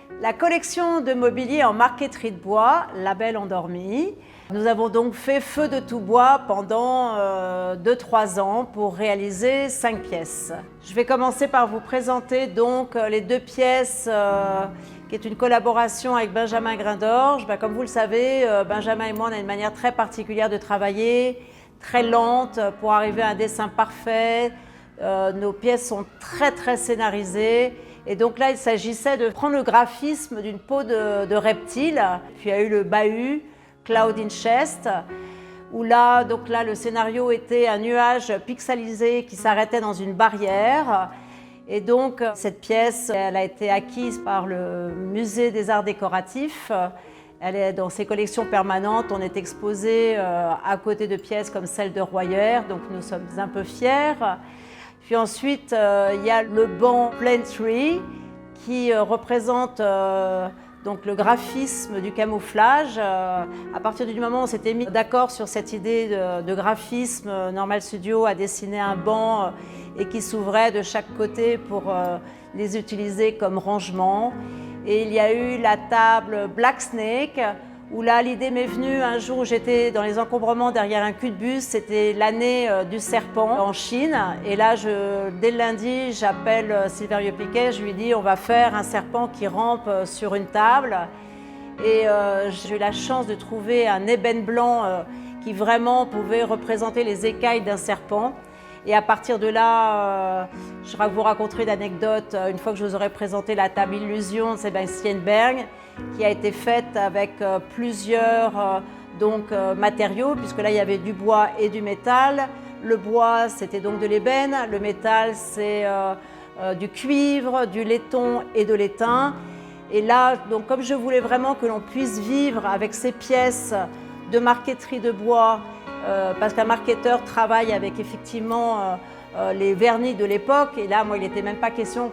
La collection de mobilier en marqueterie de bois, label endormi. Nous avons donc fait feu de tout bois pendant 2-3 ans pour réaliser 5 pièces. Je vais commencer par vous présenter donc les 2 pièces qui est une collaboration avec Benjamin Grain-d'Orge. Comme vous le savez, Benjamin et moi on a une manière très particulière de travailler, très lente pour arriver à un dessin parfait. Nos pièces sont très scénarisées. Et donc là, il s'agissait de prendre le graphisme d'une peau de reptile. Puis il y a eu le bahut, Cloud in Chest, où là, le scénario était un nuage pixelisé qui s'arrêtait dans une barrière. Et donc, cette pièce, elle a été acquise par le Musée des Arts Décoratifs. Elle est dans ses collections permanentes. On est exposé à côté de pièces comme celle de Royer, donc nous sommes un peu fiers. Puis ensuite, il y a le banc Plain Tree qui représente donc le graphisme du camouflage. À partir du moment où on s'était mis d'accord sur cette idée de graphisme, Normal Studio a dessiné un banc et qui s'ouvrait de chaque côté pour les utiliser comme rangement. Et il y a eu la table Black Snake, où là l'idée m'est venue un jour où j'étais dans les encombrements derrière un cul de bus. C'était l'année du serpent en Chine. Et là, dès le lundi, j'appelle Silverio Piquet, je lui dis on va faire un serpent qui rampe sur une table. Et j'ai eu la chance de trouver un ébène blanc qui vraiment pouvait représenter les écailles d'un serpent. Et à partir de là, je vais vous raconter l'anecdote une fois que je vous aurai présenté la table Illusion de Sébastien Berg, qui a été faite avec plusieurs matériaux, puisque là il y avait du bois et du métal. Le bois, c'était donc de l'ébène, le métal, c'est du cuivre, du laiton et de l'étain. Et là, donc, comme je voulais vraiment que l'on puisse vivre avec ces pièces de marqueterie de bois, parce qu'un marketeur travaille avec effectivement les vernis de l'époque. Et là, moi, il n'était même pas question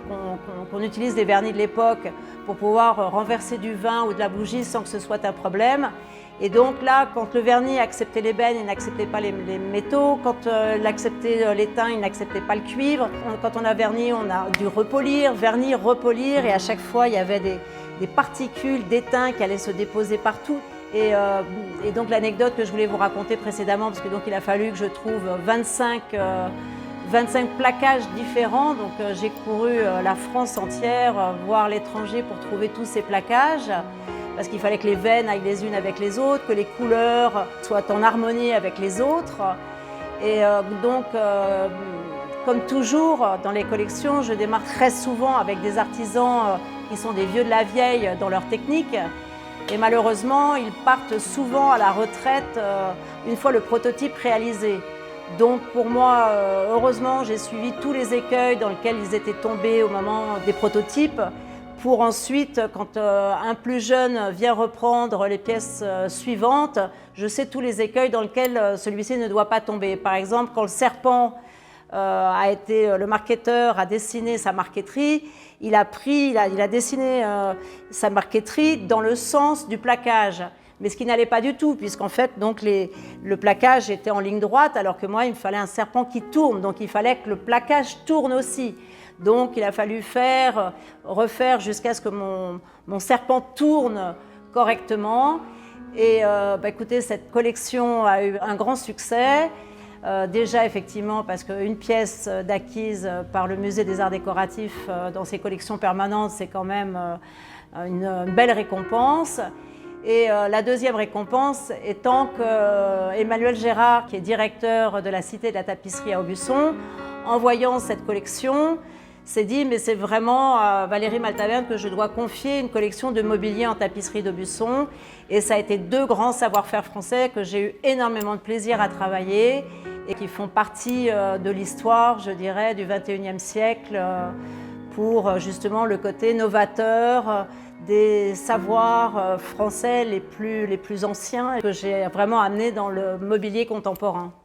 qu'on utilise des vernis de l'époque pour pouvoir renverser du vin ou de la bougie sans que ce soit un problème. Et donc là, quand le vernis acceptait l'ébène, il n'acceptait pas les métaux. Quand il acceptait l'étain, il n'acceptait pas le cuivre. Quand on a verni, on a dû repolir, vernir, repolir. Et à chaque fois, il y avait des particules d'étain qui allaient se déposer partout. Et donc l'anecdote que je voulais vous raconter précédemment, parce que donc il a fallu que je trouve 25 plaquages différents. Donc j'ai couru la France entière, voire l'étranger pour trouver tous ces plaquages, parce qu'il fallait que les veines aillent les unes avec les autres, que les couleurs soient en harmonie avec les autres. Et comme toujours dans les collections, je démarre très souvent avec des artisans qui sont des vieux de la vieille dans leur technique. Et malheureusement, ils partent souvent à la retraite une fois le prototype réalisé. Donc pour moi, heureusement, j'ai suivi tous les écueils dans lesquels ils étaient tombés au moment des prototypes, pour ensuite, quand un plus jeune vient reprendre les pièces suivantes, je sais tous les écueils dans lesquels celui-ci ne doit pas tomber. Par exemple, quand le serpent le marketeur a dessiné sa marqueterie, il a dessiné sa marqueterie dans le sens du plaquage, mais ce qui n'allait pas du tout, puisqu'en fait donc le plaquage était en ligne droite, alors que moi il me fallait un serpent qui tourne, donc il fallait que le plaquage tourne aussi. Donc il a fallu refaire jusqu'à ce que mon serpent tourne correctement. Et écoutez, cette collection a eu un grand succès. Déjà effectivement parce qu'une pièce acquise par le Musée des Arts Décoratifs dans ses collections permanentes, c'est quand même une belle récompense. Et la deuxième récompense étant que Emmanuel Gérard, qui est directeur de la Cité de la Tapisserie à Aubusson, en voyant cette collection, s'est dit mais c'est vraiment à Valérie Maltaverne que je dois confier une collection de mobilier en tapisserie d'Aubusson. Et ça a été 2 grands savoir-faire français que j'ai eu énormément de plaisir à travailler et qui font partie de l'histoire, je dirais, du XXIe siècle pour justement le côté novateur des savoirs français les plus anciens que j'ai vraiment amenés dans le mobilier contemporain.